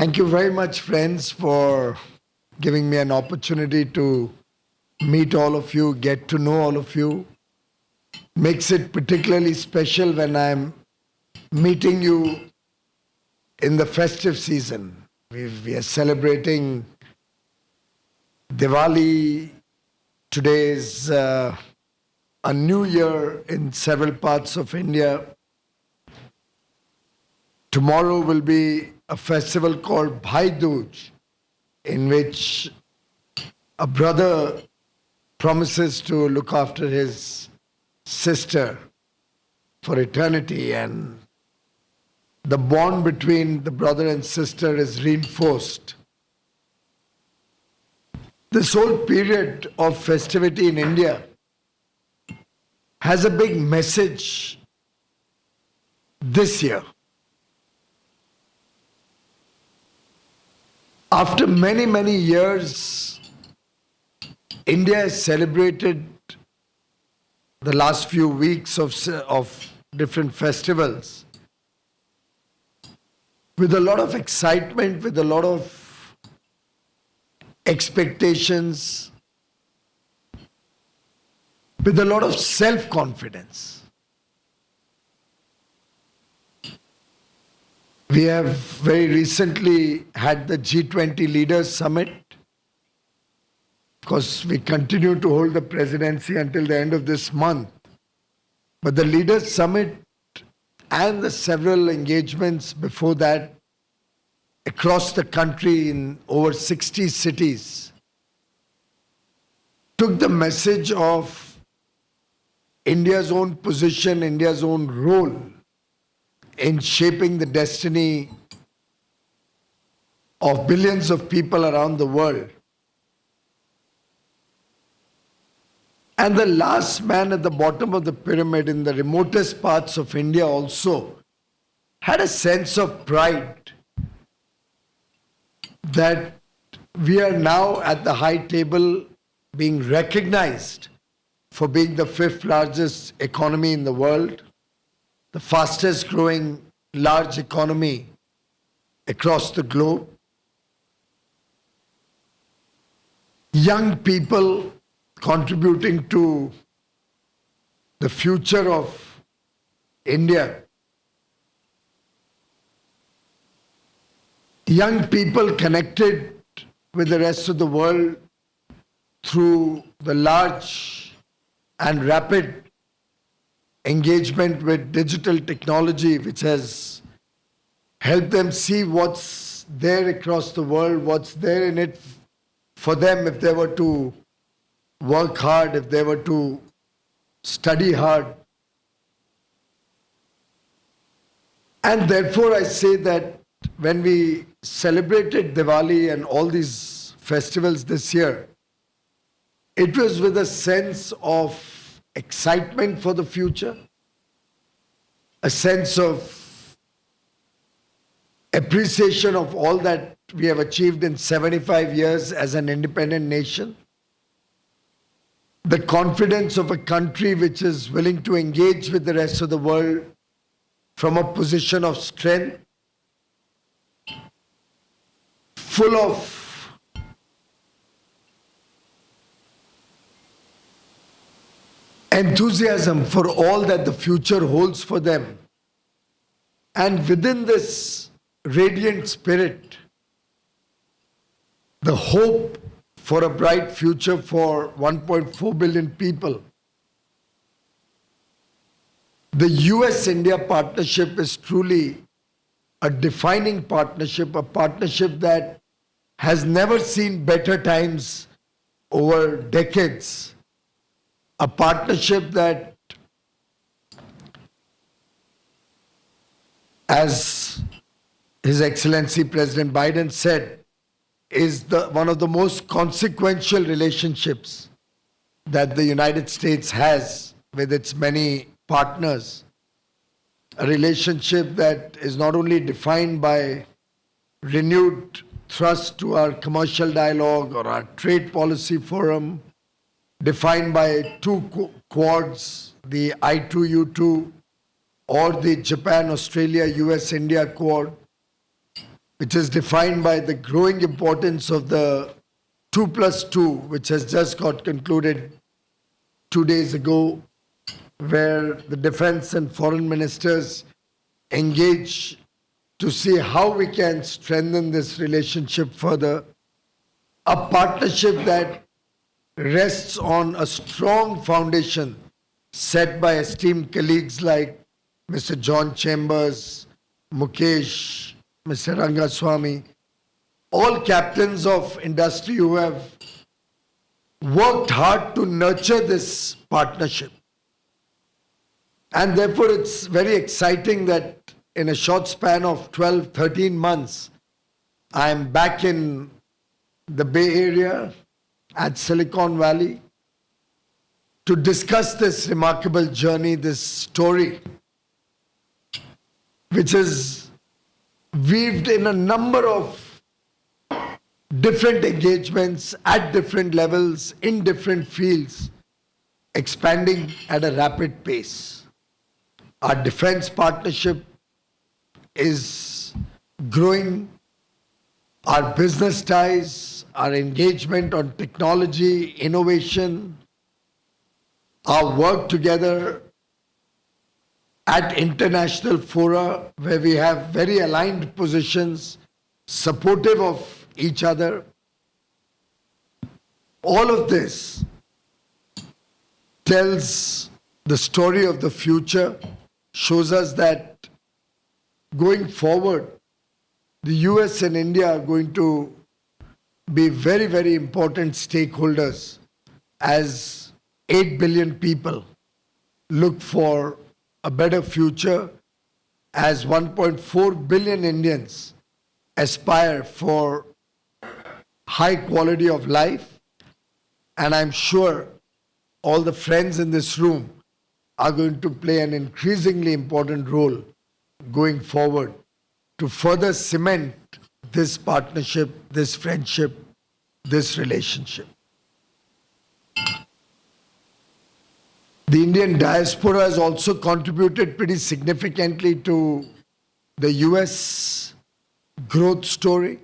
Thank you very much, friends, for giving me an opportunity to meet all of you, get to know all of you. Makes it particularly special when I'm meeting you in the festive season. We are celebrating Diwali. Today is a new year in several parts of India. Tomorrow will be a festival called Bhai Dooj, in which a brother promises to look after his sister for eternity, and the bond between the brother and sister is reinforced. This whole period of festivity in India has a big message this year. After many, many years, India has celebrated the last few weeks of different festivals with a lot of excitement, with a lot of expectations, with a lot of self-confidence. We have very recently had the G20 Leaders Summit. Of course, we continue to hold the presidency until the end of this month. But the Leaders Summit and the several engagements before that across the country in over 60 cities took the message of India's own position, India's own role in shaping the destiny of billions of people around the world. And the last man at the bottom of the pyramid in the remotest parts of India also had a sense of pride that we are now at the high table being recognized for being the fifth largest economy in the world, the fastest growing large economy across the globe. Young people contributing to the future of India. Young people connected with the rest of the world through the large and rapid engagement with digital technology, which has helped them see what's there across the world, what's there in it for them if they were to work hard, if they were to study hard. And therefore I say that when we celebrated Diwali and all these festivals this year, it was with a sense of excitement for the future, a sense of appreciation of all that we have achieved in 75 years as an independent nation, the confidence of a country which is willing to engage with the rest of the world from a position of strength, full of enthusiasm for all that the future holds for them. And within this radiant spirit, the hope for a bright future for 1.4 billion people. The US-India partnership is truly a defining partnership, a partnership that has never seen better times over decades, a partnership that, as His Excellency President Biden said, is one of the most consequential relationships that the United States has with its many partners. A relationship that is not only defined by renewed thrust to our commercial dialogue or our trade policy forum, defined by two quads, the I2U2 or the Japan, Australia, US, India quad, which is defined by the growing importance of the 2+2, which has just got concluded 2 days ago, where the defense and foreign ministers engage to see how we can strengthen this relationship further. A partnership that rests on a strong foundation set by esteemed colleagues like Mr. John Chambers, Mukesh, Mr. Rangaswamy, all captains of industry who have worked hard to nurture this partnership. And therefore, it's very exciting that in a short span of 12, 13 months, I'm back in the Bay Area at Silicon Valley to discuss this remarkable journey, this story, which is weaved in a number of different engagements at different levels, in different fields, expanding at a rapid pace. Our defense partnership is growing. Our business ties, our engagement on technology, innovation, our work together at international fora where we have very aligned positions, supportive of each other. All of this tells the story of the future, shows us that going forward, the US and India are going to be very, very important stakeholders as 8 billion people look for a better future, as 1.4 billion Indians aspire for high quality of life. And I'm sure all the friends in this room are going to play an increasingly important role going forward to further cement this partnership, this friendship, this relationship. The Indian diaspora has also contributed pretty significantly to the US growth story.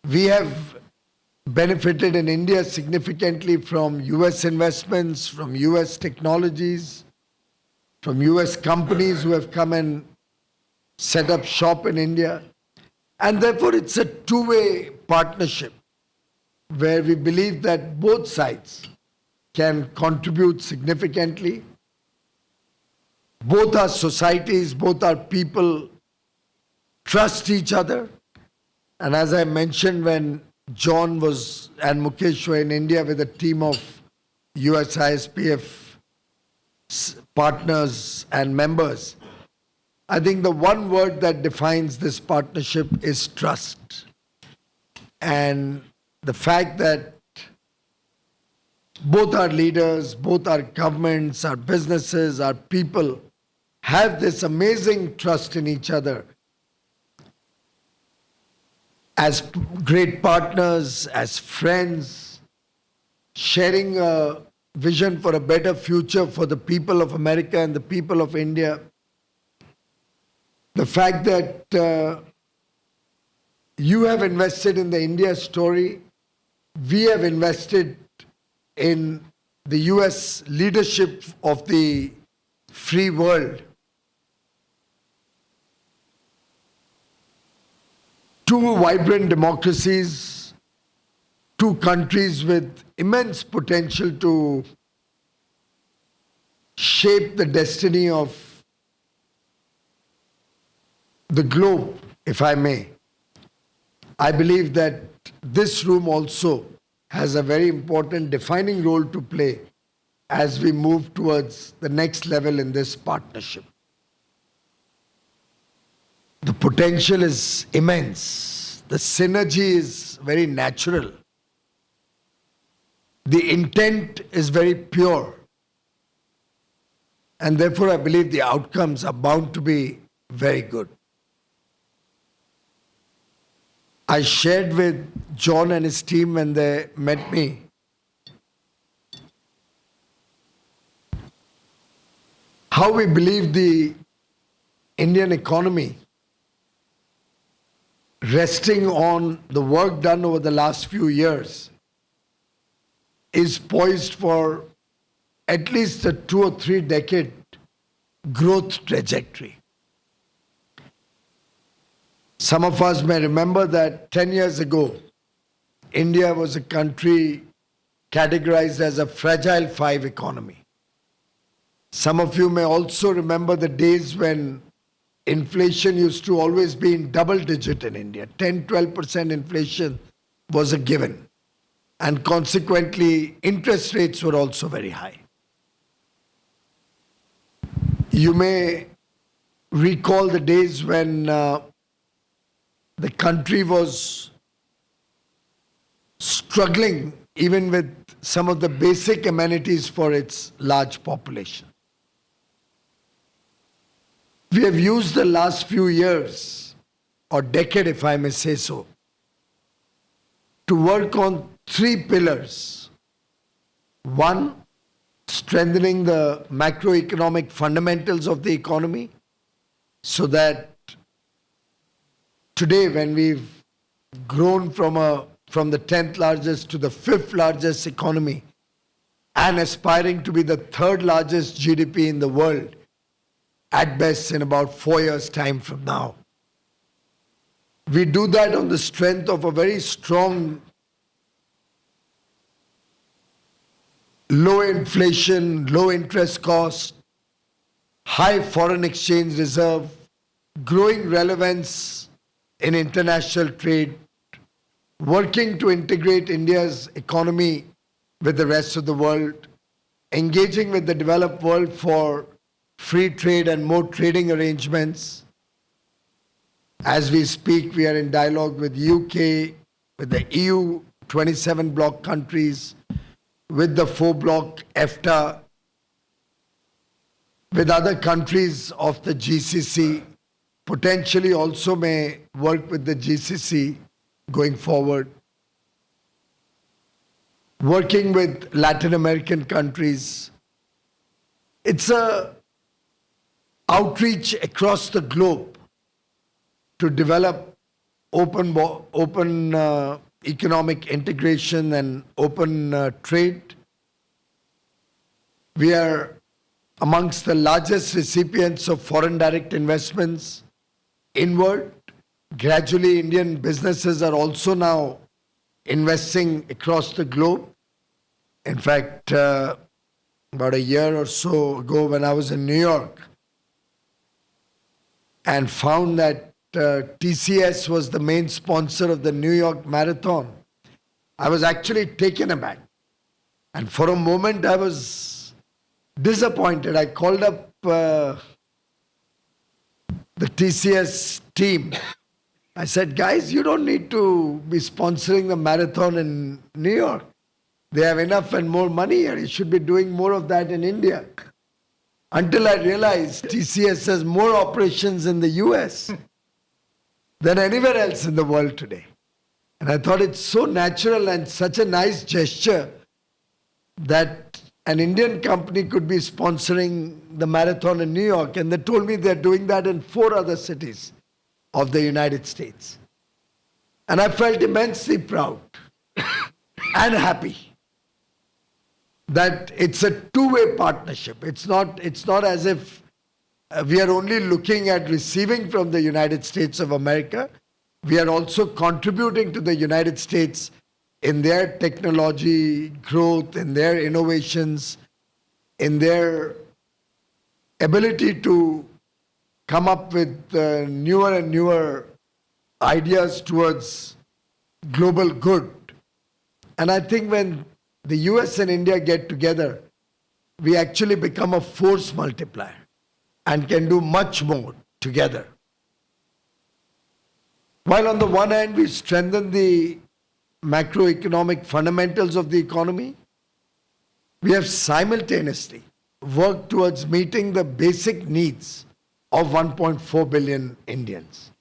We have benefited in India significantly from US investments, from US technologies, from US companies who have come and set up shop in India. And therefore, it's a two-way partnership where we believe that both sides can contribute significantly. Both our societies, both our people trust each other. And as I mentioned, when John was and Mukesh were in India with a team of USISPF partners and members, I think the one word that defines this partnership is trust. And the fact that both our leaders, both our governments, our businesses, our people have this amazing trust in each other as great partners, as friends, sharing a vision for a better future for the people of America and the people of India. The fact that you have invested in the India story, we have invested in the US leadership of the free world. Two vibrant democracies, two countries with immense potential to shape the destiny of the globe, if I may. I believe that this room also has a very important defining role to play as we move towards the next level in this partnership. The potential is immense. The synergy is very natural. The intent is very pure. And therefore, I believe the outcomes are bound to be very good. I shared with John and his team when they met me how we believe the Indian economy resting on the work done over the last few years, is poised for at least a 2 or 3 decade growth trajectory. Some of us may remember that 10 years ago, India was a country categorized as a fragile 5 economy. Some of you may also remember the days when inflation used to always be in double digit in India. 10-12% inflation was a given. And consequently, interest rates were also very high. You may recall the days when the country was struggling even with some of the basic amenities for its large population. We have used the last few years, or decade if I may say so, to work on 3 pillars. One, strengthening the macroeconomic fundamentals of the economy so that today when we've grown from the 10th largest to the 5th largest economy and aspiring to be the 3rd largest GDP in the world, at best in about 4 years' time from now. We do that on the strength of a very strong low inflation, low interest cost, high foreign exchange reserve, growing relevance in international trade, working to integrate India's economy with the rest of the world, engaging with the developed world for free trade and more trading arrangements. As we speak, we are in dialogue with UK, with the EU 27 bloc countries, with the 4 bloc EFTA, with other countries of the GCC, potentially also may work with the GCC going forward, working with Latin American countries. It's a outreach across the globe to develop open economic integration and open trade. We are amongst the largest recipients of foreign direct investments inward. Gradually, Indian businesses are also now investing across the globe. In fact, about a year or so ago when I was in New York, and found that TCS was the main sponsor of the New York Marathon, I was actually taken aback. And for a moment I was disappointed. I called up the TCS team. I said, guys, you don't need to be sponsoring the marathon in New York. They have enough and more money here. You should be doing more of that in India. Until I realized TCS has more operations in the US than anywhere else in the world today. And I thought it's so natural and such a nice gesture that an Indian company could be sponsoring the marathon in New York. And they told me they're doing that in 4 other cities of the United States. And I felt immensely proud and happy that it's a two-way partnership. It's not as if we are only looking at receiving from the United States of America. We are also contributing to the United States in their technology growth, in their innovations, in their ability to come up with newer and newer ideas towards global good. And I think when the US and India get together, we actually become a force multiplier and can do much more together. While on the one hand we strengthen the macroeconomic fundamentals of the economy, we have simultaneously worked towards meeting the basic needs of 1.4 billion Indians.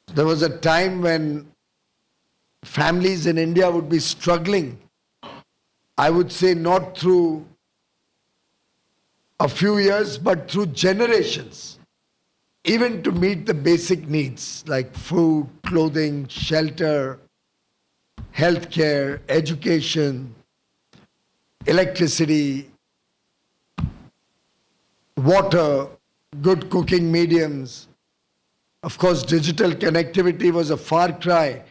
There was a time when families in India would be struggling, I would say not through a few years, but through generations, even to meet the basic needs like food, clothing, shelter, healthcare, education, electricity, water, good cooking mediums. Of course, digital connectivity was a far cry.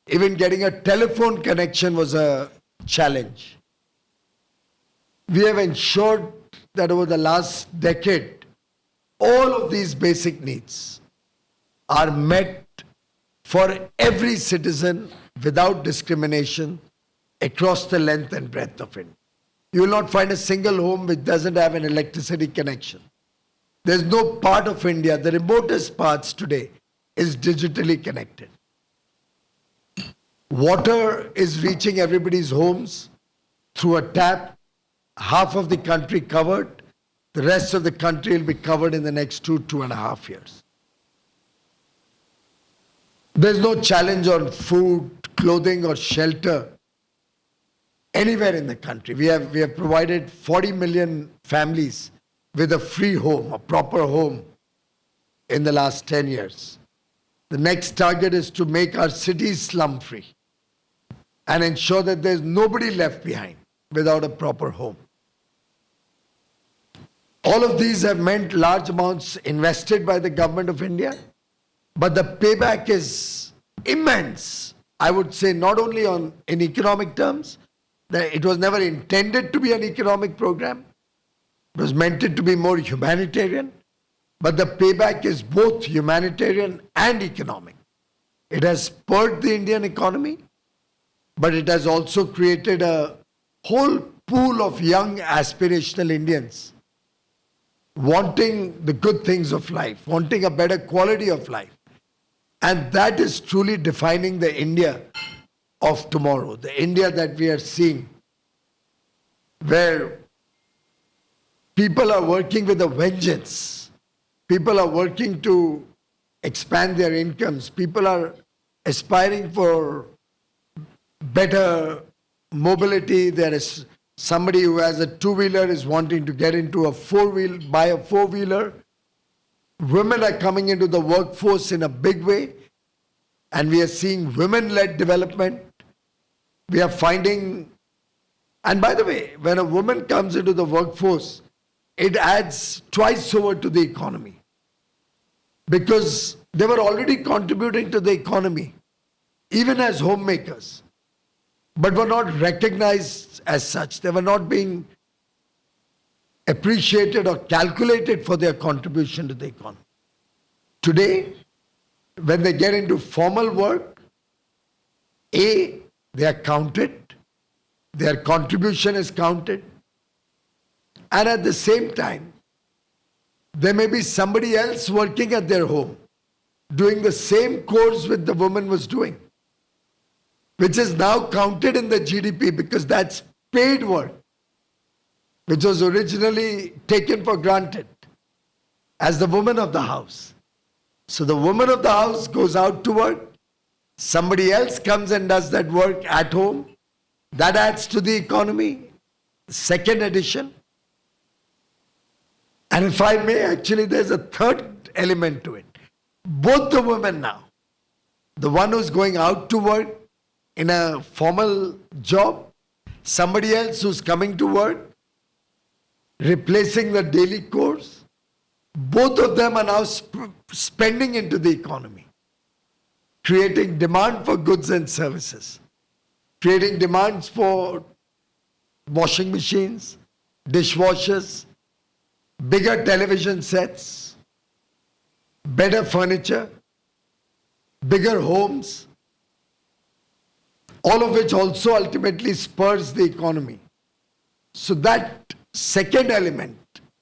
Even getting a telephone connection was a challenge. We have ensured that over the last decade, all of these basic needs are met for every citizen without discrimination across the length and breadth of India. You will not find a single home which doesn't have an electricity connection. There's no part of India, the remotest parts today, is digitally connected. Water is reaching everybody's homes through a tap. Half of the country covered. The rest of the country will be covered in the next 2.5 years. There's no challenge on food, clothing, or shelter anywhere in the country. We have provided 40 million families with a free home, a proper home, in the last 10 years. The next target is to make our cities slum-free and ensure that there's nobody left behind without a proper home. All of these have meant large amounts invested by the government of India, but the payback is immense. I would say not only in economic terms, that it was never intended to be an economic program. It was meant to be more humanitarian, but the payback is both humanitarian and economic. It has spurred the Indian economy, but it has also created a whole pool of young aspirational Indians wanting the good things of life, wanting a better quality of life. And that is truly defining the India of tomorrow, the India that we are seeing, where people are working with a vengeance. People are working to expand their incomes. People are aspiring for better mobility. There is somebody who has a two-wheeler is wanting to get into a buy a four-wheeler. Women are coming into the workforce in a big way, and we are seeing women-led development. We are finding, and by the way, when a woman comes into the workforce, it adds twice over to the economy, because they were already contributing to the economy, even as homemakers, but were not recognized as such. They were not being appreciated or calculated for their contribution to the economy. Today, when they get into formal work, they are counted, their contribution is counted, and at the same time, there may be somebody else working at their home, doing the same course which the woman was doing, which is now counted in the GDP because that's paid work, which was originally taken for granted as the woman of the house. So the woman of the house goes out to work, somebody else comes and does that work at home. That adds to the economy. Second addition. And if I may, actually there's a third element to it. Both the women now, the one who's going out to work in a formal job, somebody else who's coming to work, replacing the daily course, both of them are now spending into the economy, creating demand for goods and services, creating demands for washing machines, dishwashers, bigger television sets, better furniture, bigger homes, all of which also ultimately spurs the economy. So that second element,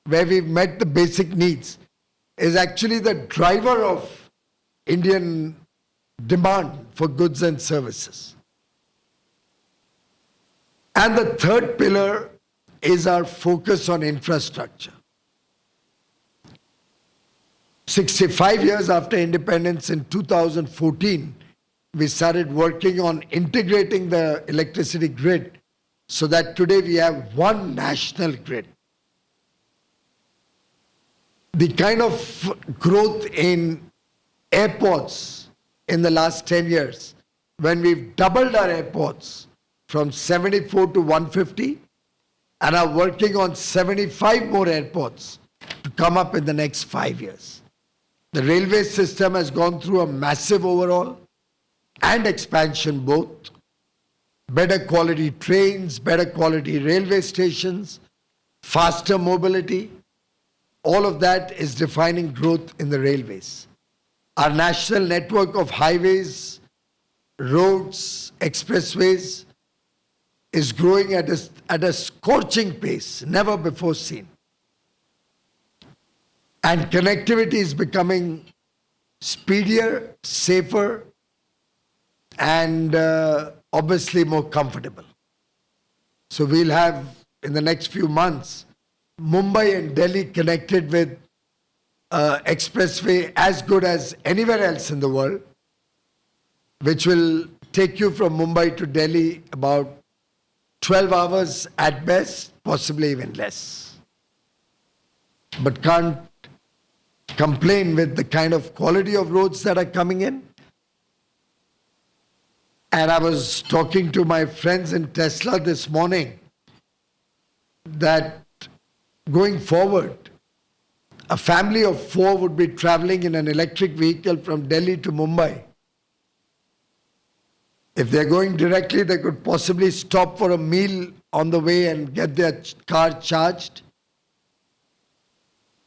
where we've met the basic needs, is actually the driver of Indian demand for goods and services. And the third pillar is our focus on infrastructure. 65 years after independence in 2014, we started working on integrating the electricity grid so that today we have one national grid. the kind of growth in airports in the last 10 years, when we've doubled our airports from 74 to 150 and are working on 75 more airports to come up in the next 5 years. The railway system has gone through a massive overhaul and expansion both. Better quality trains, better quality railway stations, faster mobility. All of that is defining growth in the railways. Our national network of highways, roads, expressways is growing at a scorching pace, never before seen. And connectivity is becoming speedier, safer, and obviously more comfortable. So we'll have, in the next few months, Mumbai and Delhi connected with expressway as good as anywhere else in the world, which will take you from Mumbai to Delhi about 12 hours at best, possibly even less. But can't complain with the kind of quality of roads that are coming in. And I was talking to my friends in Tesla this morning that going forward, a family of 4 would be traveling in an electric vehicle from Delhi to Mumbai. If they're going directly, they could possibly stop for a meal on the way and get their car charged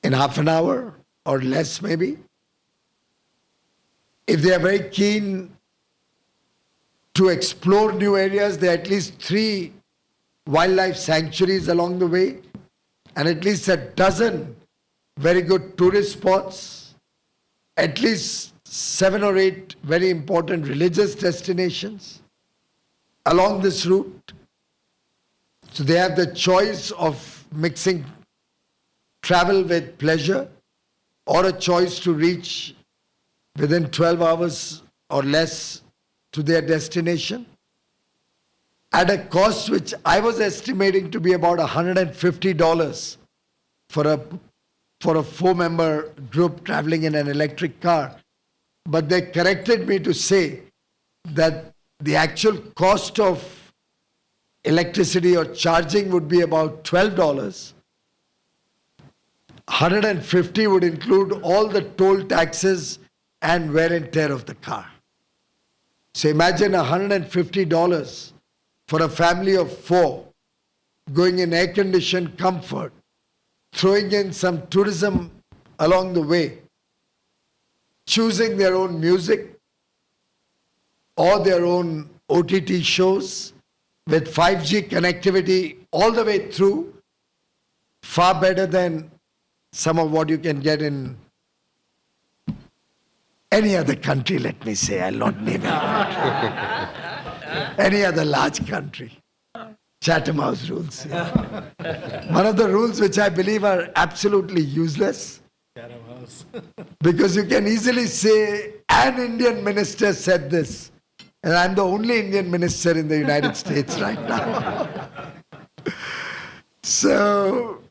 in half an hour or less maybe. If they are very keen to explore new areas, there are at least 3 wildlife sanctuaries along the way and at least a dozen very good tourist spots, at least 7 or 8 very important religious destinations along this route. So they have the choice of mixing travel with pleasure or a choice to reach within 12 hours or less to their destination at a cost which I was estimating to be about $150 for a 4-member group traveling in an electric car. But they corrected me to say that the actual cost of electricity or charging would be about $12. $150 would include all the toll taxes and wear and tear of the car. So imagine $150 for a family of 4 going in air-conditioned comfort, throwing in some tourism along the way, choosing their own music or their own OTT shows with 5G connectivity all the way through, far better than some of what you can get in any other country, let me say. I'll not name it. Any other large country. Chatham House rules. Yeah. One of the rules which I believe are absolutely useless. Chatham House. Because you can easily say, an Indian minister said this. And I'm the only Indian minister in the United States right now. So,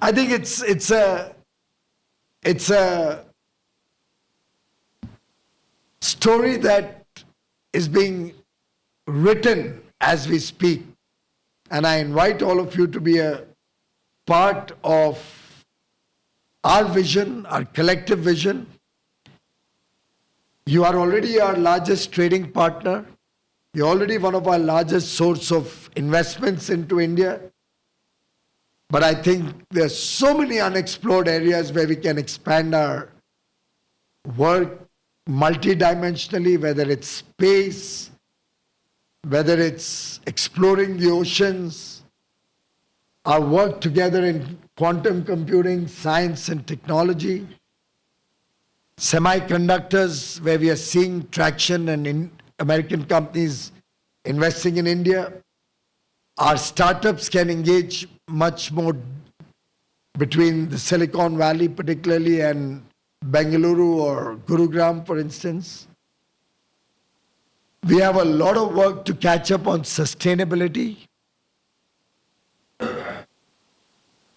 I think it's a story that is being written as we speak. And I invite all of you to be a part of our vision, our collective vision. You are already our largest trading partner. You're already one of our largest source of investments into India. But I think there are so many unexplored areas where we can expand our work multidimensionally, whether it's space, whether it's exploring the oceans, our work together in quantum computing, science and technology, semiconductors, where we are seeing traction and in American companies investing in India. Our startups can engage much more between the Silicon Valley particularly and Bengaluru or Gurugram, for instance. We have a lot of work to catch up on sustainability.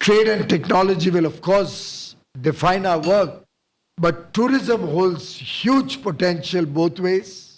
Trade and technology will, of course, define our work. But tourism holds huge potential both ways.